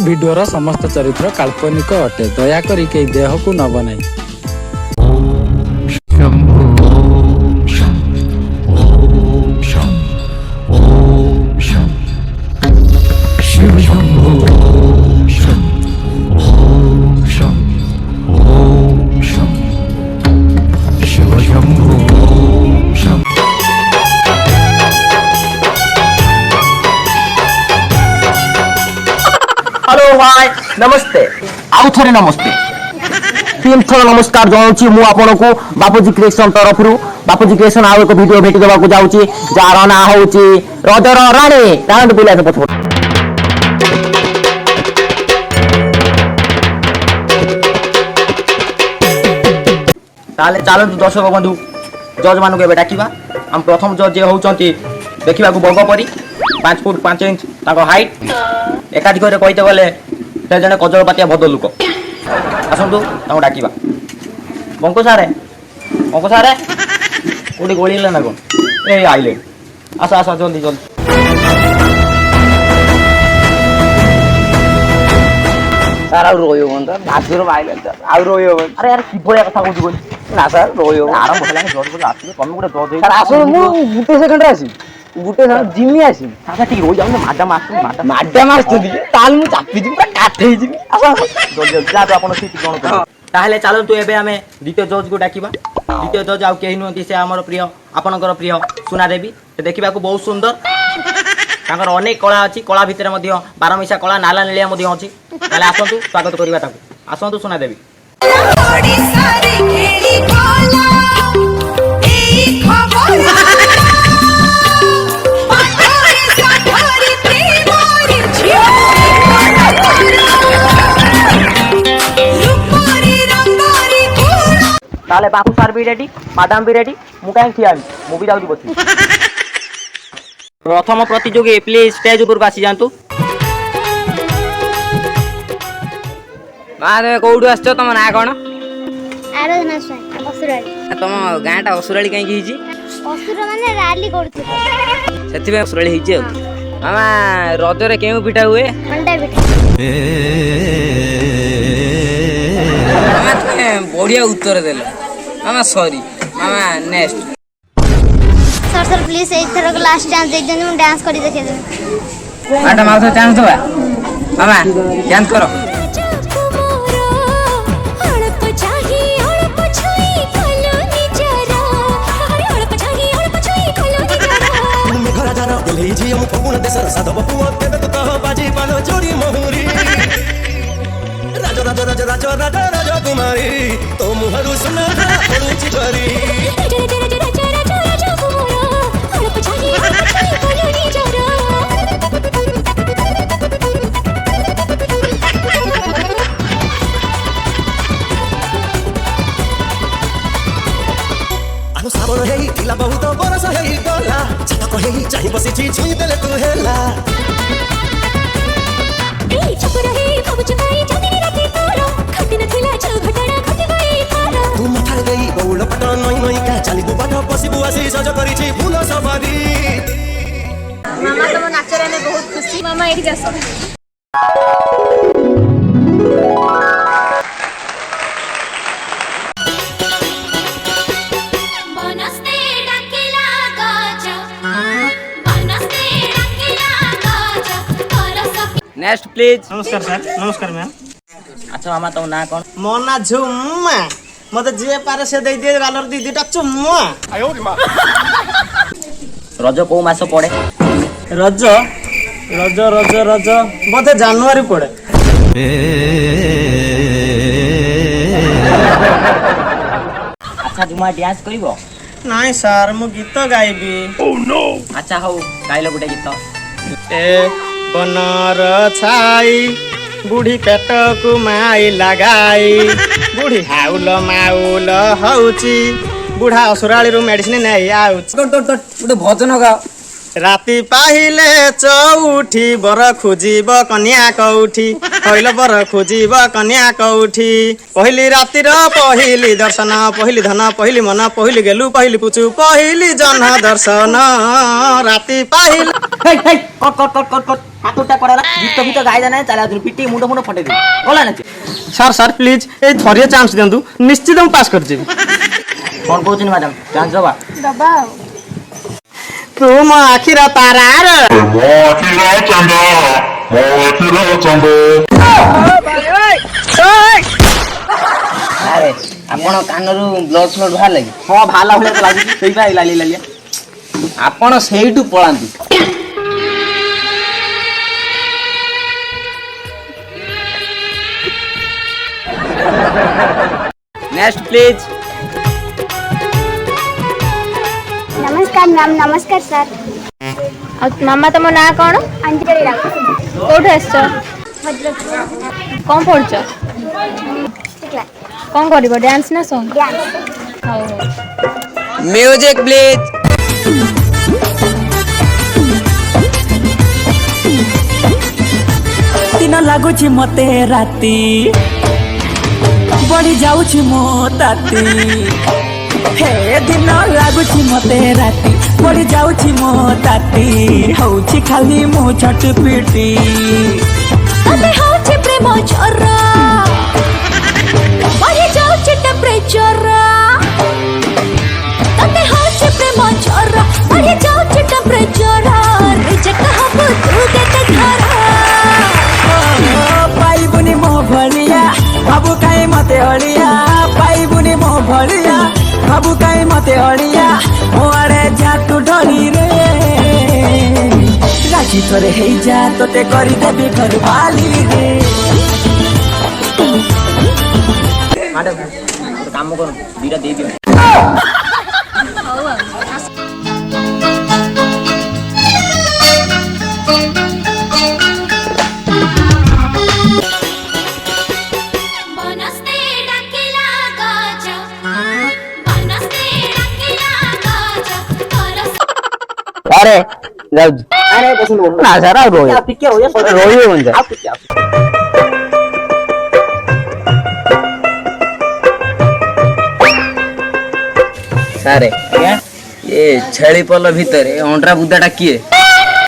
भिडियोर समस्त चरित्र काल्पनिक अटे। दयाकरी के देह को न बनाई। हेलो भाई नमस्ते आउ थरे नमस्ते तीन थर नमस्कार जनाऊँ मु आपन को बापूजी क्रिएशन तरफ बापूजी क्रिएशन आउ एक वीडियो भेटी देवा जाऊँगी जार ना हूँ रजर राणी राणी बुला पछ ताले चलतु दर्शक बंधु जज मानक ए डाकिबा हम प्रथम जज जे होउचंती देखिबा को बग परी 5 फुट 5 इंच ताको हाइट एकाधिक कहते गले से जने कजलपातिया भद लोक आसतु डाकिबा बंको सारे कौटी गलिले ना कौन ए आइले आस आस जल्दी जल्दी सर आ रोयो बंद भाषिर आइले आ रोयो अरे यार कि भलिया कथा कहू बोली ना सर रोयो आरंभ हेलानी जज बोली आसी तुम गोटे जज सर आसो मु गुटे सेकंड रे आसी गुटे जिमी आसी सासा ठीक रोई जाऊ मैडम आसुदी ताल मु चापी जी पूरा काठे जी आसा जल्दी जा तो आपण सीट कोन कर ताहले चलो तू एबे हमें द्वितीय जज को डाकिबा द्वितीय जज आउ केहि नथि से हमर प्रिय आपनकर प्रिय सुना देवी से देखिबा को बहुत सुंदर तांकर अनेक कला अछि कला भितर मध्ये 12 मिसा कला नाला नेलिया मध्ये अछि ताले आसंतु स्वागत करिबा ताको आसंतु सुना देवी बड़ी सारी खेली कोला एई खबर ताले बापू सार भी रेडी मैडम भी रेडी मु काहे खियाबी मु भी जाउदी बसी प्रथम प्रतियोगी प्लीज स्टेज ऊपर आसी जांतु मारे कोडू आछो तम ना कोन आराधना स्वाई असुराली तम गांटा असुराली काई हिची असुर माने रैली करथि सेति बे असुराली हिची मामा रजरे केउ पिठा हुए अंडा पिठा मामा तमे बढ़िया उत्तर देलो मामा सॉरी मामा नेक्स्ट सर सर प्लीज एक थरक लास्ट चांस दे देनु डांस करी देखे दे मैडम आउ तो चांस दबा मामा डांस करो कुमारी तो मुहरू सुना सावन हेई थिला बहुत बरस हेई गला छटक हेई चाहि बसिछि छुई देले तू हेला ए चपर हेई बाबू चकाई चांदनी राती तोरा खटी न थिला चल घटना खटी गई तारा तू मथार गई बौल पट नई नई का चाली तू बाठ पसिबु आसी सज करिछि फूल सवारी मामा तुम नाचरे में बहुत खुशी मामा एठी जासो नेक्स्ट प्लीज नमस्कार सर नमस्कार मैम अच्छा मामा तो ना कोन मो ना झुम्मा मते जे पारे से दे दे गालर दीदीटा चुम्मा रज को मास पड़े रज रज रज रज मते जनवरी पड़े अच्छा जुमा डांस करिवो नाइ सर मु गीत गाइबी ओह नो अच्छा हो गाइलो गुटे गीत ए बनर छाई बुढ़ी पेट को माई लगाई बुढ़ी हाउल माउल हौची बुढ़ा असुराली रू मेडिसिन नहीं आउची गोटे भजन गाओ রাতি পাহিলে চৌঠি বর খুঁজিব কনিয়া কৌঠি হইল বর খুঁজিব কনিয়া কৌঠি পহিলি রাতির পহিলি দর্শন পহিলি ধন পহিলি মন পহিলি গেলু পহিলি পুচু পহিলি জহ্ন দর্শন রাতি পাহিলে কট ঠাকুরটা করালা গীত গীত গাইদা নাই চালা তুই পিটি মুন্ড মুন্ড ফটে দিবি বলা না স্যার স্যার প্লিজ এই থরিয়ে চান্স দিଅନ୍ତୁ নিশ্চিত ମୁଁ পাস କରିଯିବି কোন কହୁଛନ୍ତି ম্যাডাম চান্স দবা ଦବା ଆଉ ତୁମ ଆଖିର ତାରାର ଆରେ ଆପଣ କାନରୁ ବ୍ଲଡ୍ ଫ୍ଲଡ୍ ବାହାରିଲା କି ହଁ ବାହାରିଲା ଭଳିଆ ତ ଲାଗୁଛି ସେଇପାଇଁ ଲାଲି ଲାଲିଆ ଆପଣ ସେଇଠୁ ପଳାନ୍ତୁ ନେକ୍ସଟ ପ୍ଲିଜ୍ ନମସ୍କାର ମ୍ୟାମ୍ ନମସ୍କାର ସାର୍ ଆଉ ମାମା ତମ ନାଁ କ'ଣ? ଅଞ୍ଜଳି ରାଉତ କୋଉଠୁ ଆସିଛ? ଭଦ୍ରକ କ'ଣ ପଢୁଛ? କ୍ଲାସ୍ କ'ଣ କରିବ ଡ୍ୟାନ୍ସ ନା ସଙ୍ଗ? ଡ୍ୟାନ୍ସ ହଉ ହଉ ମ୍ୟୁଜିକ୍ ପ୍ଲିଜ୍। ଦିନ ଲାଗୁଛି ମତେ ରାତି ବଢି ଯାଉଛି ମୋ ତାତି ହେ ଦିନ ଲାଗୁଛି ମତେ ରାତି ବଢି ଯାଉଛି ମୋ ତାତି ହଉଛି ଖାଲି ମୋ ଛଟପିଟି ତତେ ହଉଛି ପ୍ରେମ ଜ୍ୱର ବଢି ଯାଉଛି ଟେମ୍ପରେଚର ତତେ ହଉଛି ପ୍ରେମ ଜ୍ୱର ବଢି ଯାଉଛି ଟେମ୍ପରେଚର ରିଜେକ୍ଟ ହବୁ ତୁ କେତେ ଥର ପାଇବୁନି ମୋ ଭଳିଆ ଭାବୁ କାଇଁ ମତେ ଅଳିଆ ପାଇବୁନି ମୋ ଭଳିଆ ଭାବୁ କାଇଁ ମତେ ଅଳିଆ ମୋ ଆଡେ ଯା ତୁ ଢଳିରେ ରାଜି ଥରେ ହେଇଯା ତତେ କରିଦେବି ଘର ବାଲିରେ ମ୍ୟାଡାମ କାମ କର ଦିଟା ଦେଇଦିଅ ବନସ୍ତେ ଡାକିଲା ଗଜ ବନସ୍ତେ ଡାକିଲା ଗଜ ତୋର अरे जाऊ अरे बसून बोल ना जरा रोय पिके होय रोय म्हणजे आ पिके सारे ये छेली पल भितरे अंडरा बुदाटा किए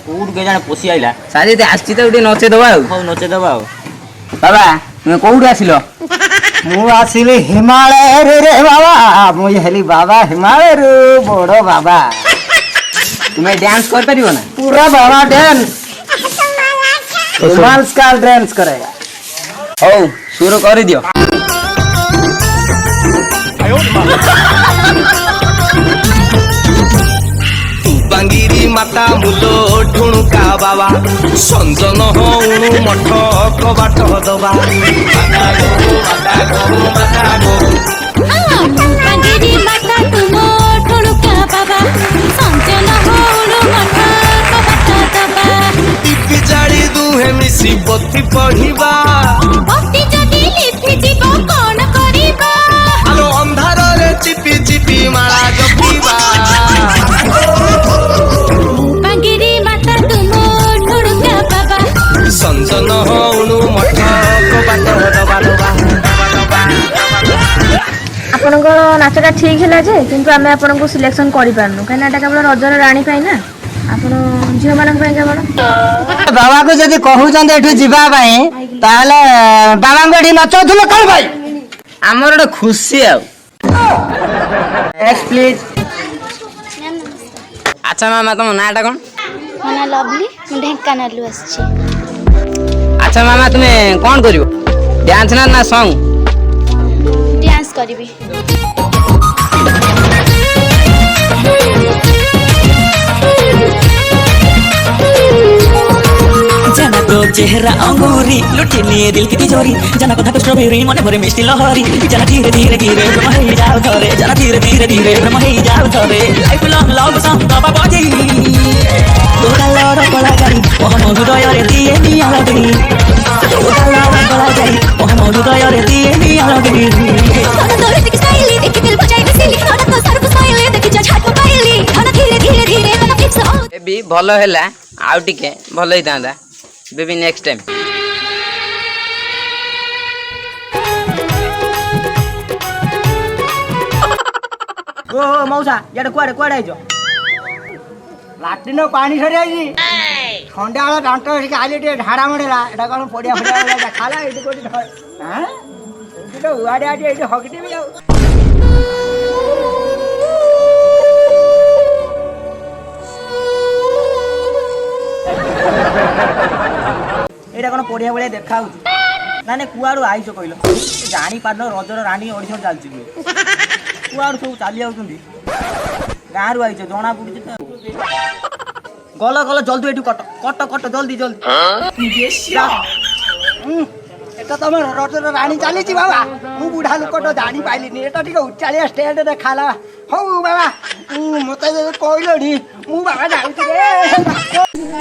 कोड के जाने पोसी आइला साजे ते आछि त उडी नचे दबा हो नचे दबा हो बाबा तुमे कोउडी आसिलो ମୁଁ ଆସିଲି ହିମାଳୟରୁ ରେ ବାବା ମୁଁ ହେଲି ବାବା ହିମାଳୟରୁ ବଡ଼ ବାବା तुम्हें डांस कर परियो ना पूरा बाबा डांस हिमाल का डांस करेगा हो शुरू कर दियो बांगिरी माता मुलो ठुणुका बाबा संजन हउणु मठ कबाट दबा ବାଙ୍ଗିରି ମାତା ତୁମ ଠୁଣୁକା ବାବା ସଞ୍ଜନ ହଉଣୁ ମଠ କବାଟ ଦବା ଟିପି ଜାଳି ଦୁହେଁ ମିଶି ବତି ପଢିବା ବତି ଯଦି ଲିଭିଯିବ କ'ଣ କରିବା ଆଲୋ ଅନ୍ଧାରରେ ଚିପି ଚିପି ମାଳା ଜପିବା ବାଙ୍ଗିରି ମାତା ତୁମ ଠୁଣୁକା ବାବା संजन हउणु मठ कबाट दबा दबा ଆପଣଙ୍କ ନାଚଟା ଠିକ୍ ହେଲା ଯେ କିନ୍ତୁ ଆମେ ଆପଣଙ୍କୁ ସିଲେକ୍ସନ କରିପାରୁନୁ କାହିଁକିନା ଏଇଟା କେବଳ ରଜର ରାଣୀ ପାଇଁ ନା ଆପଣ ଝିଅମାନଙ୍କ ପାଇଁ କେବଳ ବାବାକୁ ଯଦି କହୁଛନ୍ତି ଏଠୁ ଯିବା ପାଇଁ ତାହେଲେ ବାବାଙ୍କୁ ଏଠି ନଚଉଥିଲ କଣ ଭାଇ ଆମର ଗୋଟେ ଖୁସି ଆଉ ନେକ୍ସଟ ପ୍ଲିଜ ଆଚ୍ଛା ମାମା ତମ ନାଁଟା କ'ଣ? ମୋ ନାଁ ଲଭଲି ମୁଁ ଢେଙ୍କାନାଳରୁ ଆସିଛି ଆଚ୍ଛା ମାମା ତୁମେ କ'ଣ କରିବ ଡ୍ୟାନ୍ସ ନା ସଙ୍ଗ? ଡ୍ୟାନ୍ସ କରିବି जाना तो चेहरा अंगूरी लुटी लिए दिल की तिजोरी जाना कथा तो स्ट्रॉबेरी मने भरे मिष्टी लहरी जाना धीरे धीरे धीरे ब्रह्म ही जाओ धरे जाना धीरे धीरे धीरे ब्रह्म ही जाओ धरे लाइफ लॉन्ग लव सॉन्ग बाबा बाजी तोरा लड़ कला गाड़ी ओह मधुदय रे दिए निया लगनी तोरा लड़ कला गाड़ी ओह मधुदय रे दिए निया लगनी ତୋର ତୋର ଦେଖି ଷ୍ଟାଇଲି ଦେଖି ଦିଲ ବଜାଇ ବସିଲି ତୋର ତ ସର୍ବ ଷ୍ଟାଇଲି ଦେଖି ଯା ଝାଟ ପାଇଲି ଧନ ଧୀରେ ଧୀରେ ଧୀରେ ତନ ଫିକ୍ସ ବେବି ଭଲ ହେଲା ଆଉ ଟିକେ ଭଲ ହେଇଥାନ୍ତା ବେବି ନେକ୍ସଟ ଟାଇମ୍। ଓ ମଉସା ଇଆଡ଼େ କୁଆଡ଼େ କୁଆଡ଼େ ଆଇଛ? ଲାଟ୍ରିନ ପାଣି ସରିଯାଇଛି ଥଣ୍ଡା ବେଳ ଦାନ୍ତ ଆସିକି ଆଇଲେ ଟିକେ ଝାଡ଼ା ମଡ଼େଇଲା ଏଇଟା କ'ଣ ପଡ଼ିଆ ଫଡ଼ିଆ ଖାଲା ଏଇଠି କୋଉଠି ଏଇଠି ତ ଉଆଡ଼େ ଆଜି ଏଇଠି ହଗିଦେବି ଆଉ। ଏଇଟା କ'ଣ ପଡ଼ିଆ ଭଳିଆ ଦେଖା ହଉଛି? ନା କୁଆଡ଼ୁ ଆଇଛ କହିଲ? ଜାଣିପାରୁନ ରଜର ରାଣୀ ଓଡ଼ିଶାରେ ଚାଲିଛି କୁଆଡ଼ୁ ସବୁ ଚାଲି ଯାଉଛନ୍ତି? ଗାଁରୁ ଆଇଛ ଜଣା ପଡୁଛି ତ। ଗଲ ଗଲ ଜଲ୍ଦି ଏଠୁ କଟ କଟ କଟ ଜଲ୍ଦି ଜଲ୍ଦି। এটা তো আমার রজর রানী চালিছি বাবা মু বুড়া লোকটা জানি পাইলিনি এটা টিকে উচ্চালিয়া স্ট্যান্ড দেখালা হউ বাবা মতে কইলনি মু বাবা যাউছি রে।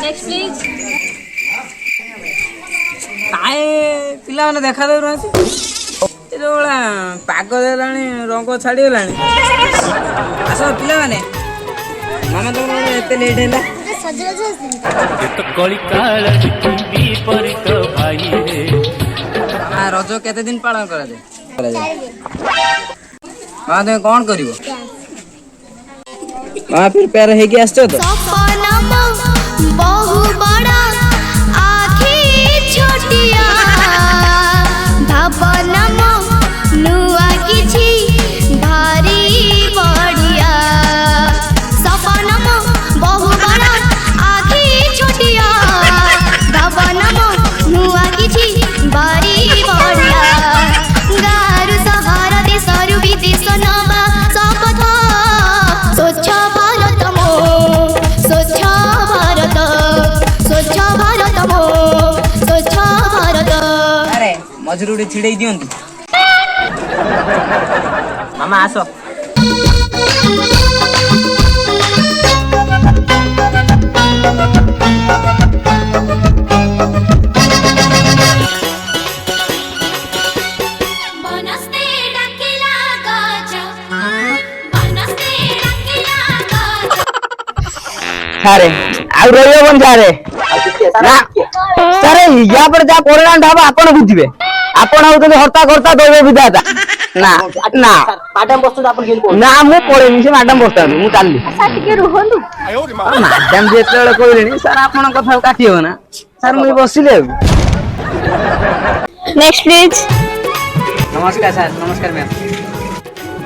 Next please. କାଏ ପିଲାମାନେ ଦେଖା ଦେଉନାହାନ୍ତି ଏ ଯୋଉଭଳିଆ ପାଗ ଦେଲାଣି ରଙ୍ଗ ଛାଡ଼ିଗଲାଣି। ଆସ ପିଲାମାନେ ମାମା ତମର ଏତେ ଲେଟ୍ ହେଲା? ସଜବାଜ ଆସିଥିଲି। ରଜ କେତେ ଦିନ ପାଳନ କରାଯାଏ? ମାମା ତମେ କଣ କରିବ? ମାମା ପ୍ରିପେୟାର ହେଇକି ଆସିଛ ତ? बहु बड़ा आखि छोटिया भावनम नुआ किछि भारी बढ़िया सपनम बहु बड़ा आखि छोटिया भावनम नुआ किछि भारी बढ़िया गारु सहार देशरु विदेश नवा शपथ स्वच्छ भारत मो स्वच्छ भारत स्वच्छ भारत मो स्वच्छ भारत। ଆରେ ମଝିରୁ ଗୋଟେ ଛିଡେଇ ଦିଅନ୍ତୁ। ମାମା ଆସ। बनस्ते डाकिला गज बनस्ते डाकिला गज। ସାରେ ଆଉ ରହିବନି ସାରେ ନା ସାରେ ୟା ପରେ ଯାହା ପରିଣାମ ହବ ଆପଣ ବୁଝିବେ। ଆପଣ ହଉଛନ୍ତି ହର୍ତ୍ତା କର୍ତ୍ତା ଦୈବ ବିଧାତା। ନା ନା ମ୍ୟାଡାମ ବସୁଛନ୍ତି ଆପଣ କେମିତି? ନା ମୁଁ ପଳେଇନି ସେ ମ୍ୟାଡାମ ବସୁଛନ୍ତି ମୁଁ ଚାଲିଲି। ସାର୍ ଟିକେ ରୁହନ୍ତୁ। ମ୍ୟାଡାମ ଯେତେବେଳେ କହିଲେଣି ସାର୍ ଆପଣଙ୍କ କଥା କାଟି ହବ ନା ସାର୍ ମୁଁ ବସିଲି ଆଉ। Next please. ନମସ୍କାର ସାର୍ ନମସ୍କାର ମ୍ୟାମ୍।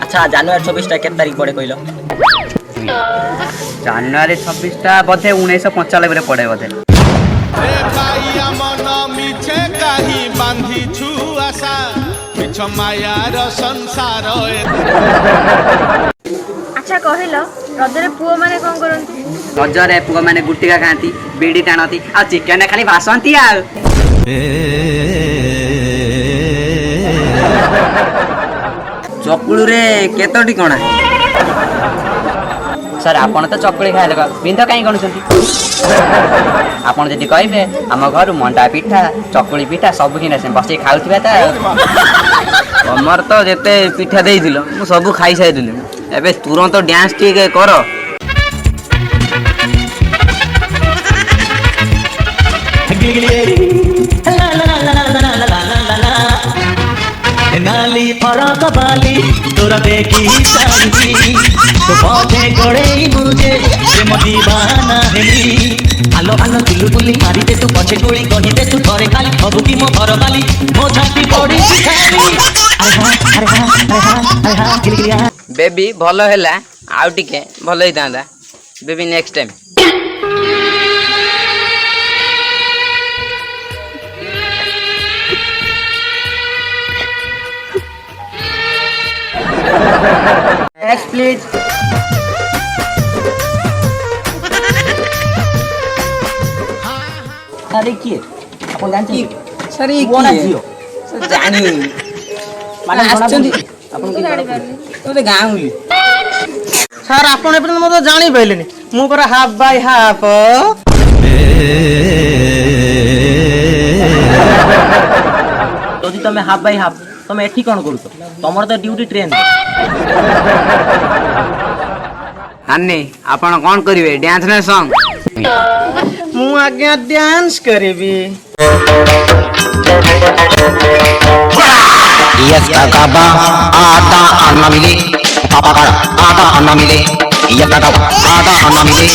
ଆଚ୍ଛା ଜାନୁଆରୀ 26ଟା କେତେ ତାରିଖ ପଡ଼େ କହିଲ? ଜାନୁଆରୀ 26ଟା ବୋଧେ 1995ରେ ପଡ଼େ ବୋଧେ। ମନ ମିଛେ କାହିଁ ବାନ୍ଧିଛୁ ଆଶା ମିଛ ମାୟାର ସଂସାର। ଆଚ୍ଛା କହିଲ ରଜରେ ପୁଅ ମାନେ କଣ କରନ୍ତି? ରଜରେ ପୁଅ ମାନେ ଗୁଟିକା ଖାଆନ୍ତି ବିଡ଼ି ଟାଣନ୍ତି ଆଉ ଚିକେନ ଖାଲି ଭାସନ୍ତି ଆଉ। ଚକୁଳିରେ କେତୋଟି କଣା? ସାର୍ ଆପଣ ତ ଚକୁଳି ଖାଇଲେ ବିନ୍ଧ କାହିଁ ଗଣୁଛନ୍ତି? ଆପଣ ଯଦି କହିବେ ଆମ ଘରୁ ମଣ୍ଡା ପିଠା ଚକୁଳି ପିଠା ସବୁ କିନା ସେ ବସିକି ଖାଉଥିବା ତ। ତମର ତ ଯେତେ ପିଠା ଦେଇଥିଲ ମୁଁ ସବୁ ଖାଇସାରିଲିଣି ଏବେ ତୁରନ୍ତ ଡ୍ୟାନ୍ସ ଟିକେ କର। नाली फरक बाली तोरा देखी सारी तो पौधे गड़े मुझे प्रेम दीवाना हेली आलो आलो दिलु बुली मारी दे तू पछे गोली कही दे तू थरे खाली हबु की मो घर बाली मो छाती पड़ी खाली अरे हा गिलगिलिया। ବେବି ଭଲ ହେଲା ଆଉ ଟିକେ ଭଲ ହେଇଥାନ୍ତା baby next time. Next please. सारे किए अपन जानते ସାର୍ ଇଏ ପୁଅ ନା କିଏ? ଝିଅ? ସାର୍ ଜାଣିନି ମାନେ ଆସିଛନ୍ତି ଆପଣ କି ଗୋଟେ ଗାଁ ବୁଲି। ସାର୍ ଆପଣ ଏପର୍ଯ୍ୟନ୍ତ ମୋତେ ଜାଣିପାରିଲେନି ମୁଁ ପରା ହାଫ୍ ବାଇ ହାଫ୍। ଯଦି ତମେ ହାଫ୍ ବାଇ ହାଫ୍ ତମେ ଏଠି କଣ କରୁଛ? ତମର ତ ଡ୍ୟୁଟି ଟ୍ରେନ। ନାନୀ ଆପଣ କଣ କରିବେ ଡ୍ୟାନ୍ସ ନା ସଙ୍ଗ? ମୁଁ ଆଜ୍ଞା ଡ୍ୟାନ୍ସ କରିବି। Yes, kakaba, ada anamili, papakara, ada anamili. Yes, kakaba, ada anamili,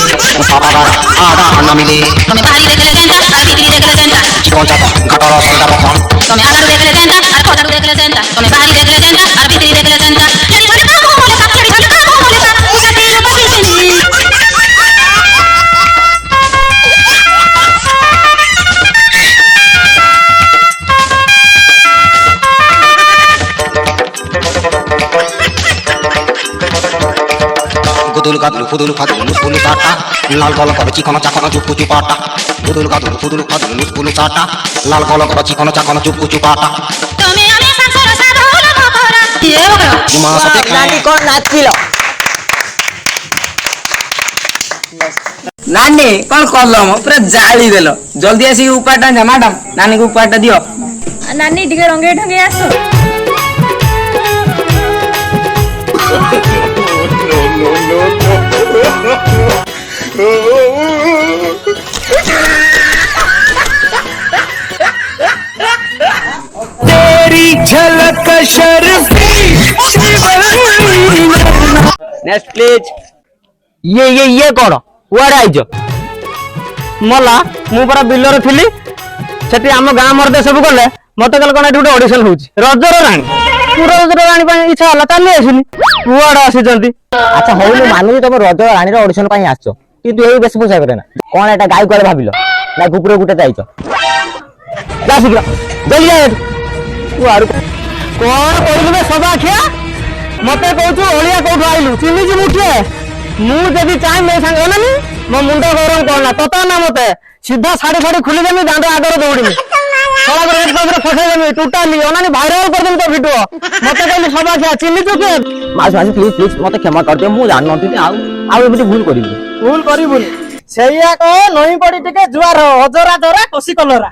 papakara, ada anamili. Tome bahari dekhle senta, ar bhitri dekhle senta. Chikon chapa, gatoro sida papam. Tome agaru dekhle senta, ar khodaru dekhle senta. Tome bahari dekhle senta, ar bhitri dekhle senta. Chari chari kamu mole ka, chari chari kamu mole ka. Usa tiro bagini. Gudul gadul fudul fadul muspulu tata, lal kolok karo chikono chakono chupu chupata. Gudul gadul fudul fadul muspulu tata, lal kolok karo chikono chakono chupu chupata. Tome ame sansara sadholo mokora. Ye mokora. Juma sate ନାନୀ କଣ ନାଚିଲ? ନାନୀ କଣ କଲ ମ ପୁରା ଜାଳି ଦେଲ। ଜଲ୍ଦି ଆସିକି ଉପହାରଟା ଯା ମ୍ୟାଡାମ, ନାନୀକୁ ଉପହାରଟା ଦିଅ। ନାନୀ ଟିକେ ରଙ୍ଗେଇ ଢଙ୍ଗେଇ ଆସ। तेरी झलक शर्फी नेक्स्ट प्लीज। ये कौन कुआड़े आइज? मला मु परा बिलर थिली सेठी आम गाँ मर्दे सब गले मत कल कौन गोटे ऑडिशन होउची रजर राणी रजर राणी ପାଇଁ इच्छा होला ताले आसिनी कुआड़े आसीचंती। अच्छा होली मानु तुम रजर राणी रो ऑडिशन ପାଇଁ आछो किंतु एई बेस पोसा करे ना कोन एटा गाय कोले भाबिलो ना कुकुर गुटे जाइछ जा शीघ्र जल्दी जा कुआड़ कोन कोइलबे सबा खिया मते कहू ओलिया कोठु आइलु चिन्हिची मुठे मु जदि चाहे मे संग ओनानी मो मुंड गरम करना तता ना मते सीधा साड़ी साड़ी खुली देमी दांड आगर दौड़ीमी सला रेड पावर फसे देमी टोटली ओनानी वायरल कर देमी तो वीडियो मते कहली सबा क्या चिन्हिचु के मास मास प्लीज प्लीज मते क्षमा कर दे मु जान नथि आ एबे भूल करिबुनी सेया को नई पड़ी टिके जुआर हजरा जरा कोसी कलरा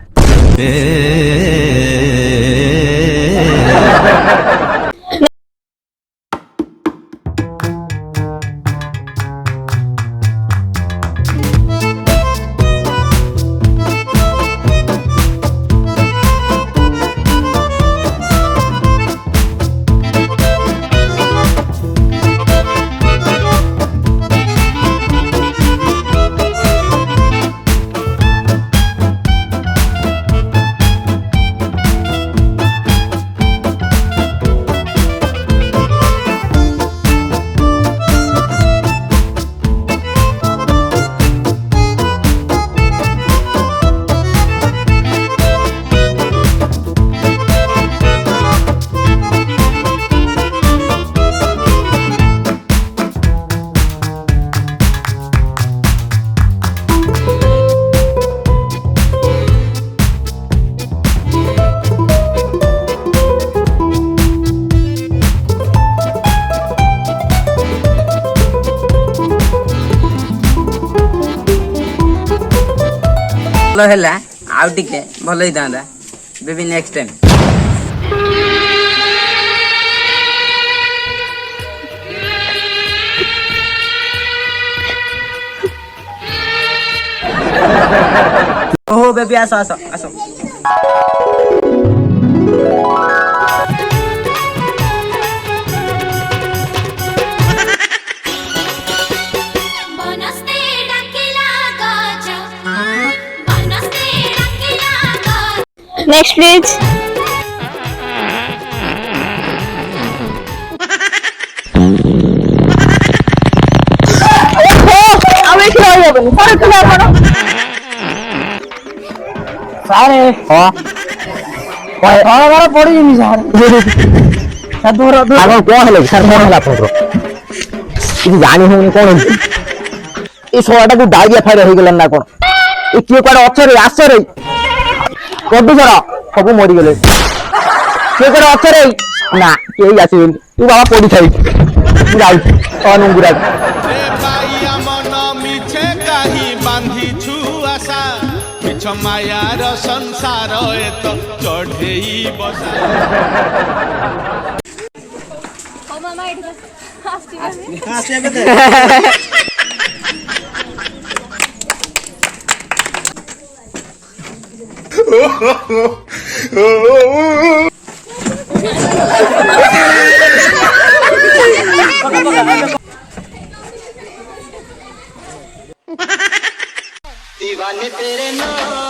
ହେଲା ଆଉ ଟିକେ ଭଲ ହେଇଥାନ୍ତା ବେବି ନେକ୍ସଟ ଟାଇମ୍। ओहो बेबी आस आस आस नेक्स्ट प्लीज। सारे हां बार बार पड़ी जिमी सार साधुर आगो कोन हेले सर कोन हला आपन इदी जानी होनी कोन ए सोळाटा को डायरिया फायर हो गेलन ना कोन ए किए कोड अक्षर आसर कदु सर सब मरी गेले के कोड अक्षर ना केही आसीबेन तू बाबा पड़ी थाई तू जाई अनुगुरा ए बाइया मन मिछे काहि बांधी छु आशा मिछ मायार संसार ए तो चढ़ेई बसा ओ मामा इधर आस्ती आसे बे दीवाने तेरे नाम